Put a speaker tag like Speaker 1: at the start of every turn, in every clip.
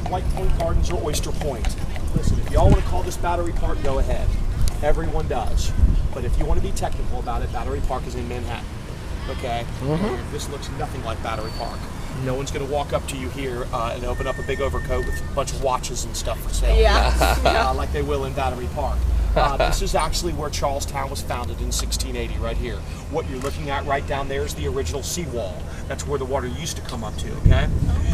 Speaker 1: White Point Gardens or Oyster Point. Listen, if y'all want to call this Battery Park, go ahead. Everyone does. But if you want to be technical about it, Battery Park is in Manhattan. Okay? This looks nothing like Battery Park. No one's going to walk up to you here and open up a big overcoat with a bunch of watches and stuff for sale.
Speaker 2: Yeah.
Speaker 1: Like they will in Battery Park. This is actually where Charlestown was founded in 1680, right here. What you're looking at right down there is the original seawall. That's where the water used to come up to, okay?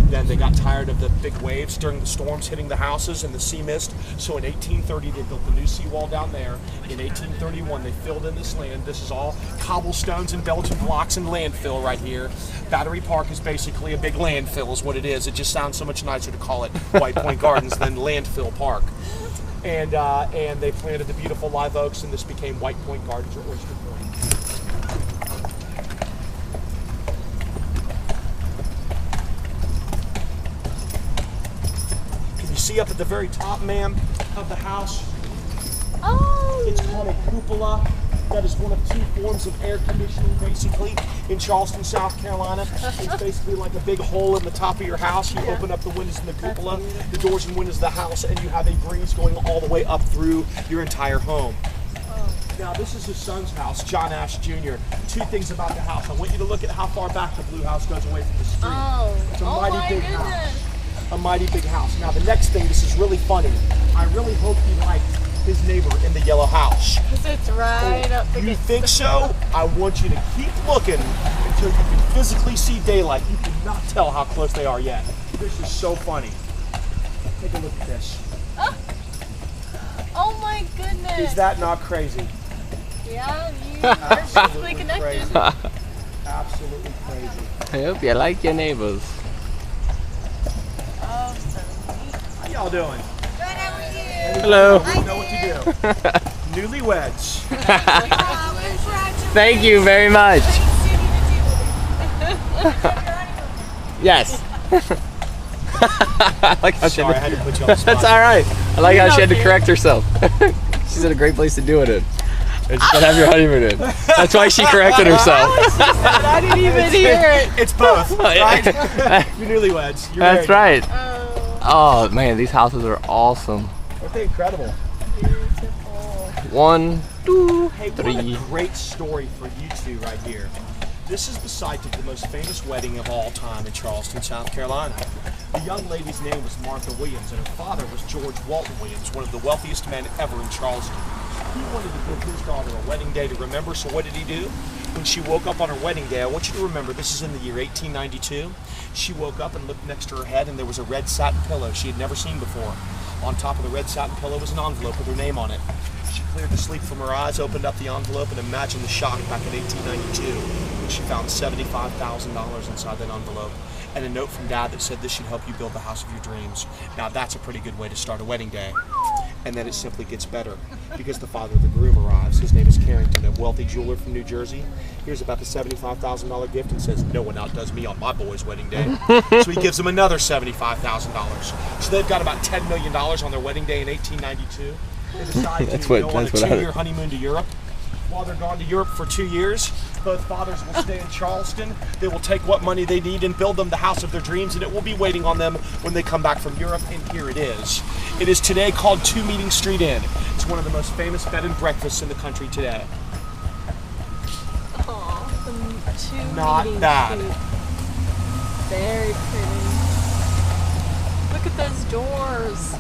Speaker 1: Then they got tired of the big waves during the storms hitting the houses and the sea mist. So in 1830, they built the new seawall down there. In 1831, they filled in this land. This is all cobblestones and Belgian blocks and landfill right here. Battery Park is basically a big landfill is what it is. It just sounds so much nicer to call it White Point Gardens than Landfill Park. And they planted the beautiful live oaks, and this became White Point Gardens or Oyster Point. Can you see up at the very top, ma'am, of the house?
Speaker 2: Oh,
Speaker 1: it's called a cupola. That is one of two forms of air conditioning, basically, in Charleston, South Carolina. It's basically like a big hole in the top of your house. You open up the windows in the cupola, the doors and windows of the house, and you have a breeze going all the way up through your entire home. Now, this is his son's house, John Ash Jr. Two things about the house. I want you to look at how far back the blue house goes away from the street. It's a mighty big house. A mighty big house. Now, the next thing, this is really funny. I really hope you like his neighbor in the yellow house.
Speaker 2: It's right up against.
Speaker 1: You think so? I want you to keep looking until you can physically see daylight. You cannot tell how close they are yet. This is so funny. Take a look at this.
Speaker 2: Oh my goodness.
Speaker 1: Is that not crazy?
Speaker 2: Yeah, you're perfectly connected.
Speaker 1: Crazy. Absolutely crazy.
Speaker 3: I hope you like your neighbors.
Speaker 2: Oh, so neat.
Speaker 1: How y'all doing?
Speaker 3: Hello.
Speaker 1: You know what to do. Newlyweds.
Speaker 3: Thank you very much. Yes. I like how
Speaker 1: Sorry, I had to put you on the spot.
Speaker 3: That's all right. I like how she had to correct herself. She's in a great place to do it in. And you can have your honeymoon in. That's why she corrected herself.
Speaker 2: I didn't even hear it.
Speaker 1: It's both, right? You're newlyweds. You're
Speaker 3: That's
Speaker 1: married.
Speaker 3: right. Oh man, these houses are awesome.
Speaker 1: Aren't they incredible?
Speaker 2: Beautiful.
Speaker 3: 1, 2,
Speaker 1: Hey,
Speaker 3: 3.
Speaker 1: what a great story for you two right here. This is the site of the most famous wedding of all time in Charleston, South Carolina. The young lady's name was Martha Williams, and her father was George Walton Williams, one of the wealthiest men ever in Charleston. He wanted to give his daughter a wedding day to remember, so what did he do? When she woke up on her wedding day, I want you to remember, this is in the year 1892, she woke up and looked next to her head, and there was a red satin pillow she had never seen before. On top of the red satin pillow was an envelope with her name on it. She cleared the sleep from her eyes, opened up the envelope, and imagined the shock back in 1892 when she found $75,000 inside that envelope and a note from Dad that said, "This should help you build the house of your dreams." Now that's a pretty good way to start a wedding day. And then it simply gets better because the father of the groom arrives. His name is Carrington, a wealthy jeweler from New Jersey. Hears about the $75,000 gift and says, "No one outdoes me on my boy's wedding day." So he gives him another $75,000. So they've got about $10 million on their wedding day in 1892. They decide to go on a 2-year honeymoon to Europe. While they're gone to Europe for 2 years, both fathers will stay in Charleston. They will take what money they need and build them the house of their dreams, and it will be waiting on them when they come back from Europe, and here it is. It is today called 2 Meeting Street Inn. It's one of the most famous bed and breakfasts in the country today.
Speaker 2: Aw, the 2
Speaker 1: Not
Speaker 2: meeting
Speaker 1: bad.
Speaker 2: suite. Very pretty. Look at those doors.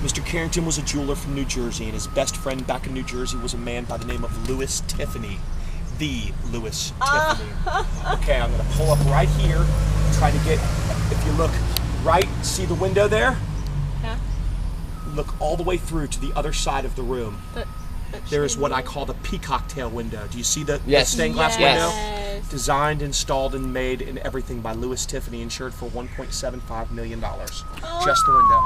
Speaker 1: Mr. Carrington was a jeweler from New Jersey, and his best friend back in New Jersey was a man by the name of Louis Tiffany. The Louis Tiffany. Okay, I'm going to pull up right here, try to get, if you look right, see the window there?
Speaker 2: Yeah.
Speaker 1: Look all the way through to the other side of the room. There is what I call the peacock tail window. Do you see the stained glass window? Designed, installed, and made and everything by Louis Tiffany, insured for $1.75 million. Just the window.